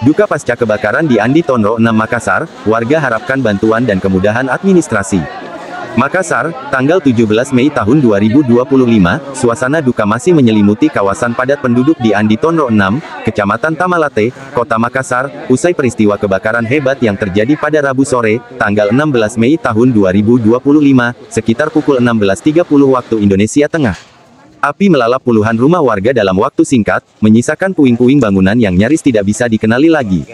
Duka pasca kebakaran di Andi Tonro 6 Makassar, warga harapkan bantuan dan kemudahan administrasi. Makassar, tanggal 17 Mei tahun 2025, suasana duka masih menyelimuti kawasan padat penduduk di Andi Tonro 6, Kecamatan Tamalate, Kota Makassar, usai peristiwa kebakaran hebat yang terjadi pada Rabu sore, tanggal 16 Mei tahun 2025, sekitar pukul 16.30 waktu Indonesia Tengah. Api melalap puluhan rumah warga dalam waktu singkat, menyisakan puing-puing bangunan yang nyaris tidak bisa dikenali lagi.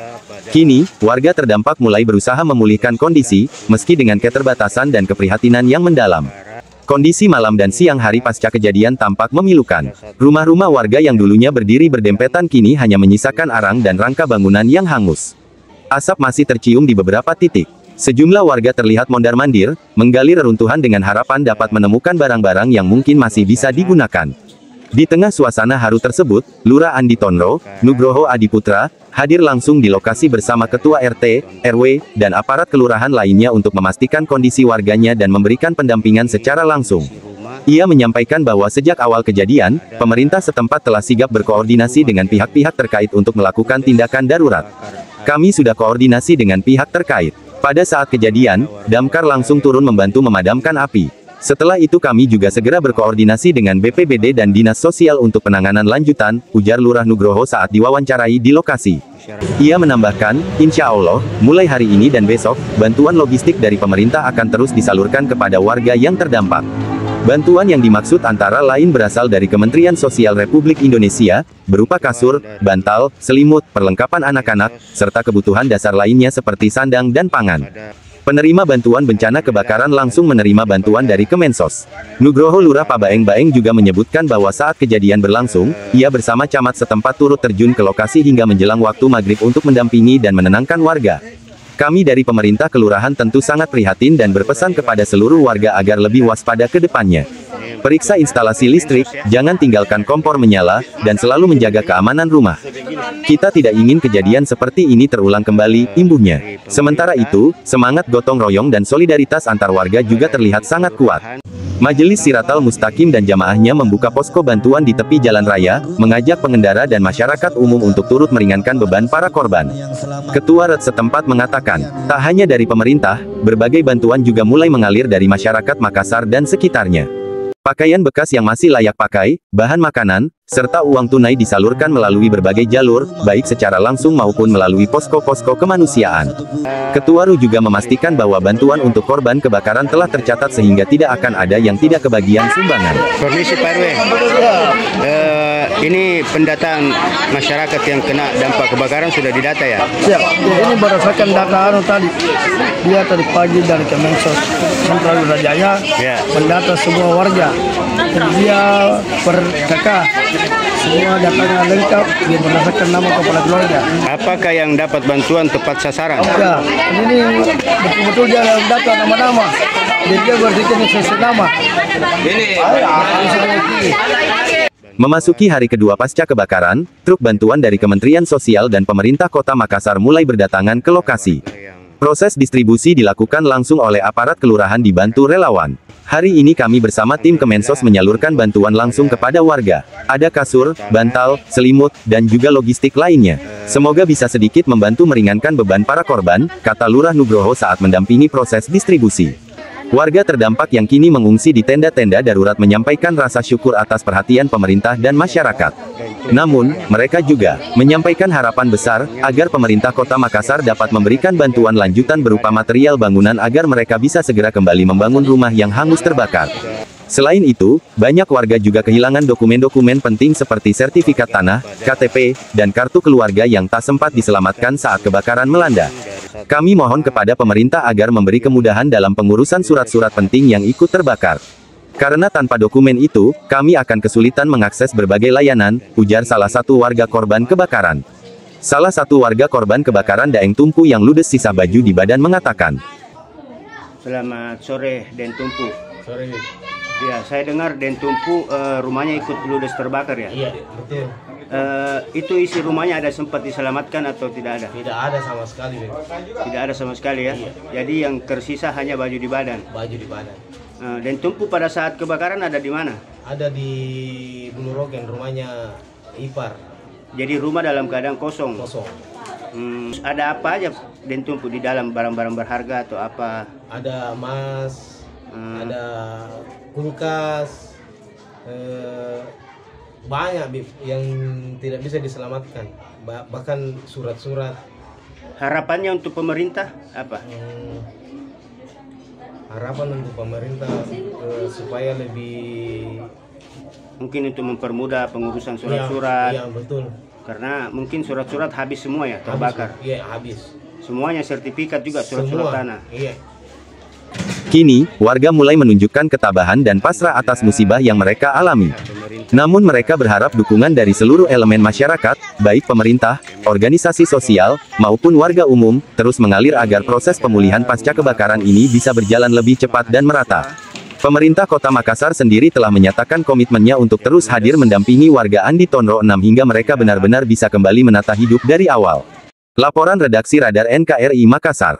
Kini, warga terdampak mulai berusaha memulihkan kondisi, meski dengan keterbatasan dan keprihatinan yang mendalam. Kondisi malam dan siang hari pasca kejadian tampak memilukan. Rumah-rumah warga yang dulunya berdiri berdempetan kini hanya menyisakan arang dan rangka bangunan yang hangus. Asap masih tercium di beberapa titik. Sejumlah warga terlihat mondar-mandir, menggali reruntuhan dengan harapan dapat menemukan barang-barang yang mungkin masih bisa digunakan. Di tengah suasana haru tersebut, Lurah Andi Tonro, Nugroho Adiputra, hadir langsung di lokasi bersama Ketua RT, RW, dan aparat kelurahan lainnya untuk memastikan kondisi warganya dan memberikan pendampingan secara langsung. Ia menyampaikan bahwa sejak awal kejadian, pemerintah setempat telah sigap berkoordinasi dengan pihak-pihak terkait untuk melakukan tindakan darurat. Kami sudah koordinasi dengan pihak terkait. Pada saat kejadian, damkar langsung turun membantu memadamkan api. Setelah itu kami juga segera berkoordinasi dengan BPBD dan Dinas Sosial untuk penanganan lanjutan, ujar Lurah Nugroho saat diwawancarai di lokasi. Ia menambahkan, insya Allah, mulai hari ini dan besok, bantuan logistik dari pemerintah akan terus disalurkan kepada warga yang terdampak. Bantuan yang dimaksud antara lain berasal dari Kementerian Sosial Republik Indonesia, berupa kasur, bantal, selimut, perlengkapan anak-anak, serta kebutuhan dasar lainnya seperti sandang dan pangan. Penerima bantuan bencana kebakaran langsung menerima bantuan dari Kemensos. Nugroho Lurah Pabaeng-Baeng juga menyebutkan bahwa saat kejadian berlangsung, ia bersama camat setempat turut terjun ke lokasi hingga menjelang waktu maghrib untuk mendampingi dan menenangkan warga. Kami dari pemerintah kelurahan tentu sangat prihatin dan berpesan kepada seluruh warga agar lebih waspada ke depannya. Periksa instalasi listrik, jangan tinggalkan kompor menyala, dan selalu menjaga keamanan rumah. Kita tidak ingin kejadian seperti ini terulang kembali, imbuhnya. Sementara itu, semangat gotong royong dan solidaritas antar warga juga terlihat sangat kuat. Majelis Siratal Mustaqim dan jamaahnya membuka posko bantuan di tepi jalan raya, mengajak pengendara dan masyarakat umum untuk turut meringankan beban para korban. Ketua RT setempat mengatakan, tak hanya dari pemerintah, berbagai bantuan juga mulai mengalir dari masyarakat Makassar dan sekitarnya. Pakaian bekas yang masih layak pakai, bahan makanan, serta uang tunai disalurkan melalui berbagai jalur, baik secara langsung maupun melalui posko-posko kemanusiaan. Ketua RU juga memastikan bahwa bantuan untuk korban kebakaran telah tercatat sehingga tidak akan ada yang tidak kebagian sumbangan. Permisi Pak RW, ini pendataan masyarakat yang kena dampak kebakaran sudah didata ya? Ya, ini berdasarkan data tadi. Dia tadi pagi dari Kemensos Sentral Rajaya, ya, mendata semua warga. Dia per kakak, semua datanya lengkap, dia berdasarkan nama kepala keluarga. Apakah yang dapat bantuan tepat sasaran? Ya, ini betul-betul dia data nama-nama. Jadi dia berdasarkan sesuai nama. Memasuki hari kedua pasca kebakaran, truk bantuan dari Kementerian Sosial dan pemerintah Kota Makassar mulai berdatangan ke lokasi. Proses distribusi dilakukan langsung oleh aparat kelurahan dibantu relawan. Hari ini kami bersama tim Kemensos menyalurkan bantuan langsung kepada warga. Ada kasur, bantal, selimut, dan juga logistik lainnya. Semoga bisa sedikit membantu meringankan beban para korban, kata Lurah Nugroho saat mendampingi proses distribusi. Warga terdampak yang kini mengungsi di tenda-tenda darurat menyampaikan rasa syukur atas perhatian pemerintah dan masyarakat. Namun, mereka juga menyampaikan harapan besar agar pemerintah Kota Makassar dapat memberikan bantuan lanjutan berupa material bangunan agar mereka bisa segera kembali membangun rumah yang hangus terbakar. Selain itu, banyak warga juga kehilangan dokumen-dokumen penting seperti sertifikat tanah, KTP, dan kartu keluarga yang tak sempat diselamatkan saat kebakaran melanda. Kami mohon kepada pemerintah agar memberi kemudahan dalam pengurusan surat-surat penting yang ikut terbakar. Karena tanpa dokumen itu, kami akan kesulitan mengakses berbagai layanan, ujar salah satu warga korban kebakaran. Salah satu warga korban kebakaran Daeng Tumpu yang ludes sisa baju di badan mengatakan. Selamat sore, Den Tumpu. Sore. Ya, saya dengar Den Tumpu rumahnya ikut ludes terbakar ya? Iya, betul. Itu isi rumahnya ada sempat diselamatkan atau tidak ada? Tidak ada sama sekali, Ben. Tidak ada sama sekali ya? Iya. Jadi yang tersisa hanya baju di badan? Baju di badan. Den Tumpu pada saat kebakaran ada di mana? Ada di Bulurogen, rumahnya ipar. Jadi rumah dalam keadaan kosong? Kosong. Ada apa aja dan tumpuk di dalam, barang-barang berharga atau apa? Ada emas, ada kulkas, banyak Bib, yang tidak bisa diselamatkan. Bahkan surat-surat. Harapannya untuk pemerintah apa? Harapan untuk pemerintah supaya lebih Mungkin untuk mempermudah pengurusan surat-surat. Iya, betul. Karena mungkin surat-surat habis semua ya, terbakar. Iya, habis. Semuanya sertifikat juga, surat-surat tanah. Iya. Kini, warga mulai menunjukkan ketabahan dan pasrah atas musibah yang mereka alami. Namun mereka berharap dukungan dari seluruh elemen masyarakat, baik pemerintah, organisasi sosial, maupun warga umum, terus mengalir agar proses pemulihan pasca kebakaran ini bisa berjalan lebih cepat dan merata. Pemerintah Kota Makassar sendiri telah menyatakan komitmennya untuk terus hadir mendampingi warga Andi Tondro 6 hingga mereka benar-benar bisa kembali menata hidup dari awal. Laporan redaksi Radar NKRI Makassar.